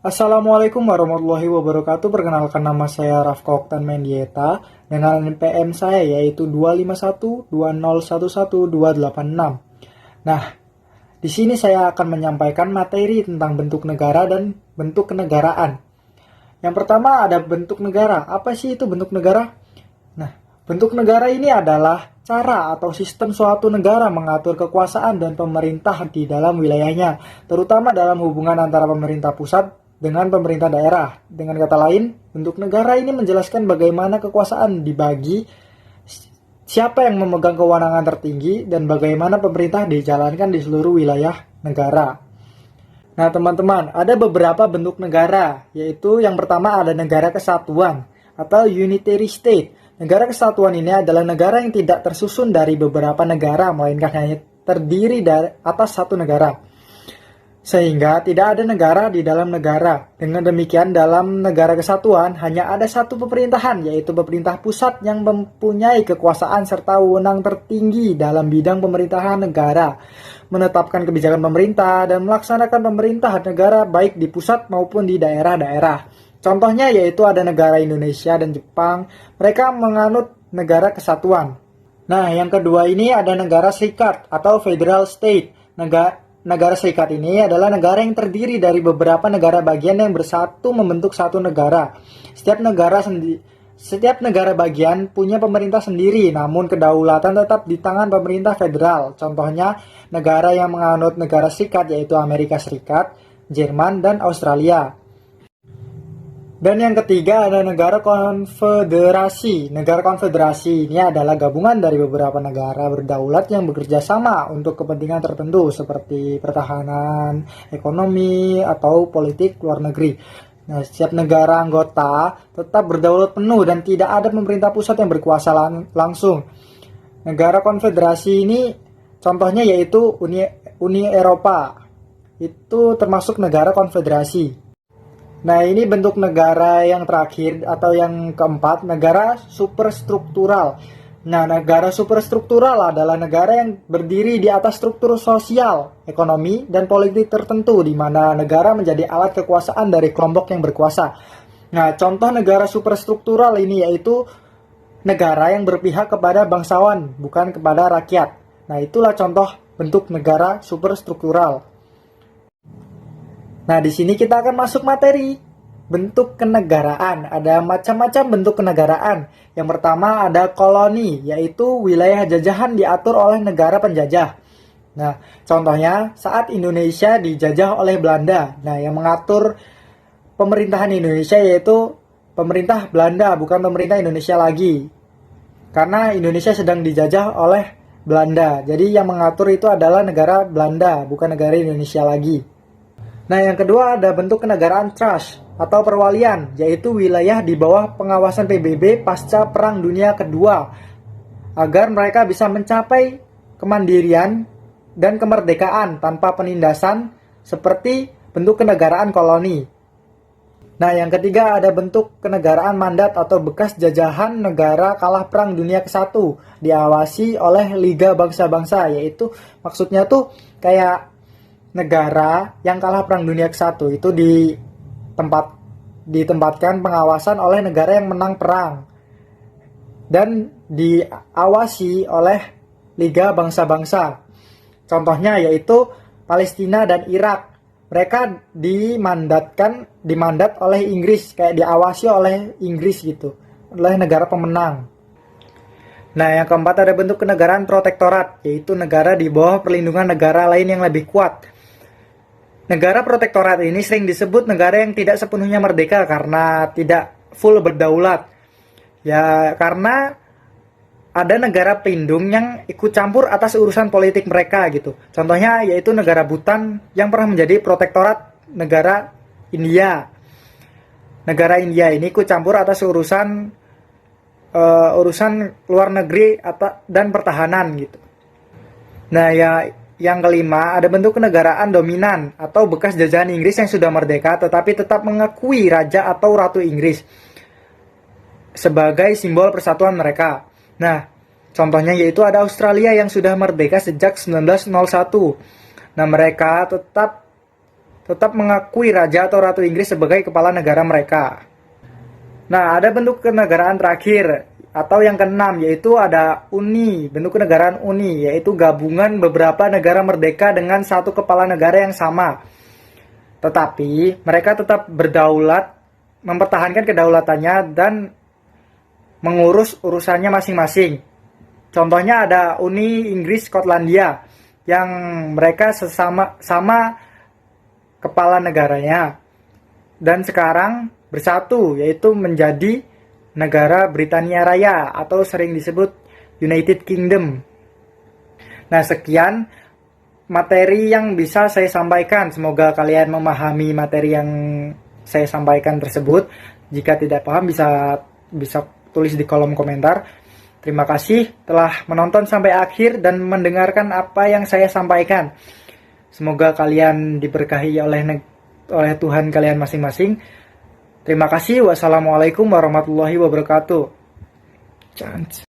Assalamualaikum warahmatullahi wabarakatuh. Perkenalkan, nama saya Rafka Oktan Mendieta dengan NPM saya yaitu 25120111286. Nah, di sini saya akan menyampaikan materi tentang bentuk negara dan bentuk kenegaraan. Yang pertama ada bentuk negara. Apa sih itu bentuk negara? Nah, bentuk negara ini adalah cara atau sistem suatu negara mengatur kekuasaan dan pemerintah di dalam wilayahnya, terutama dalam hubungan antara pemerintah pusat dengan pemerintah daerah. Dengan kata lain, bentuk negara ini menjelaskan bagaimana kekuasaan dibagi, siapa yang memegang kewenangan tertinggi, dan bagaimana pemerintah dijalankan di seluruh wilayah negara. Nah teman-teman, ada beberapa bentuk negara, yaitu yang pertama ada negara kesatuan atau unitary state. Negara kesatuan ini adalah negara yang tidak tersusun dari beberapa negara, melainkan hanya terdiri dari atas satu negara. Sehingga tidak ada negara di dalam negara. Dengan demikian, dalam negara kesatuan hanya ada satu pemerintahan, yaitu pemerintah pusat yang mempunyai kekuasaan serta wewenang tertinggi dalam bidang pemerintahan negara, menetapkan kebijakan pemerintah dan melaksanakan pemerintahan negara baik di pusat maupun di daerah-daerah. Contohnya yaitu ada negara Indonesia dan Jepang, mereka menganut negara kesatuan. Nah, yang kedua ini ada negara serikat atau federal state. Negara serikat ini adalah negara yang terdiri dari beberapa negara bagian yang bersatu membentuk satu negara. Setiap negara bagian punya pemerintah sendiri, namun kedaulatan tetap di tangan pemerintah federal. Contohnya, negara yang menganut negara serikat yaitu Amerika Serikat, Jerman, dan Australia. Dan yang ketiga ada negara konfederasi. Negara konfederasi ini adalah gabungan dari beberapa negara berdaulat yang bekerja sama untuk kepentingan tertentu seperti pertahanan, ekonomi, atau politik luar negeri. Nah, setiap negara anggota tetap berdaulat penuh dan tidak ada pemerintah pusat yang berkuasa langsung. Negara konfederasi ini contohnya yaitu Uni Eropa. Itu termasuk negara konfederasi. Nah, ini bentuk negara yang terakhir atau yang keempat, negara superstruktural. Nah, negara superstruktural adalah negara yang berdiri di atas struktur sosial, ekonomi, dan politik tertentu di mana negara menjadi alat kekuasaan dari kelompok yang berkuasa. Nah, contoh negara superstruktural ini yaitu negara yang berpihak kepada bangsawan, bukan kepada rakyat. Nah, itulah contoh bentuk negara superstruktural. Nah, di sini kita akan masuk materi bentuk kenegaraan. Ada macam-macam bentuk kenegaraan. Yang pertama ada koloni, yaitu wilayah jajahan diatur oleh negara penjajah. Nah, contohnya saat Indonesia dijajah oleh Belanda. Nah, yang mengatur pemerintahan Indonesia yaitu pemerintah Belanda, bukan pemerintah Indonesia lagi. Karena Indonesia sedang dijajah oleh Belanda. Jadi yang mengatur itu adalah negara Belanda, bukan negara Indonesia lagi. Nah, yang kedua ada bentuk kenegaraan trust atau perwalian, yaitu wilayah di bawah pengawasan PBB pasca Perang Dunia Kedua, agar mereka bisa mencapai kemandirian dan kemerdekaan tanpa penindasan seperti bentuk kenegaraan koloni. Nah, yang ketiga ada bentuk kenegaraan mandat atau bekas jajahan negara kalah Perang Dunia ke-1, diawasi oleh Liga Bangsa-Bangsa, yaitu maksudnya tuh kayak negara yang kalah Perang Dunia ke-1 itu ditempatkan pengawasan oleh negara yang menang perang dan diawasi oleh Liga Bangsa-Bangsa. Contohnya yaitu Palestina dan Irak. Mereka dimandat oleh Inggris, kayak diawasi oleh Inggris gitu, oleh negara pemenang. Nah, yang keempat ada bentuk kenegaraan protektorat, yaitu negara di bawah perlindungan negara lain yang lebih kuat. Negara protektorat ini sering disebut negara yang tidak sepenuhnya merdeka karena tidak full berdaulat. Ya, karena ada negara pelindung yang ikut campur atas urusan politik mereka gitu. Contohnya yaitu negara Bhutan yang pernah menjadi protektorat negara India. Negara India ini ikut campur atas urusan luar negeri dan pertahanan gitu. Nah, ya yang kelima, ada bentuk kenegaraan dominan atau bekas jajahan Inggris yang sudah merdeka tetapi tetap mengakui raja atau ratu Inggris sebagai simbol persatuan mereka. Nah, contohnya yaitu ada Australia yang sudah merdeka sejak 1901. Nah, mereka tetap tetap mengakui Raja atau Ratu Inggris sebagai kepala negara mereka. Nah, ada bentuk kenegaraan terakhir atau yang keenam, yaitu ada Uni, bentuk kenegaraan Uni, yaitu gabungan beberapa negara merdeka dengan satu kepala negara yang sama. Tetapi mereka tetap berdaulat, mempertahankan kedaulatannya dan mengurus urusannya masing-masing. Contohnya ada Uni Inggris Skotlandia yang mereka sama kepala negaranya dan sekarang bersatu, yaitu menjadi negara Britania Raya atau sering disebut United Kingdom. Nah, sekian materi yang bisa saya sampaikan. Semoga kalian memahami materi yang saya sampaikan tersebut. Jika tidak paham bisa tulis di kolom komentar. Terima kasih telah menonton sampai akhir dan mendengarkan apa yang saya sampaikan. Semoga kalian diberkahi oleh Tuhan kalian masing-masing. Terima kasih. Wassalamualaikum warahmatullahi wabarakatuh.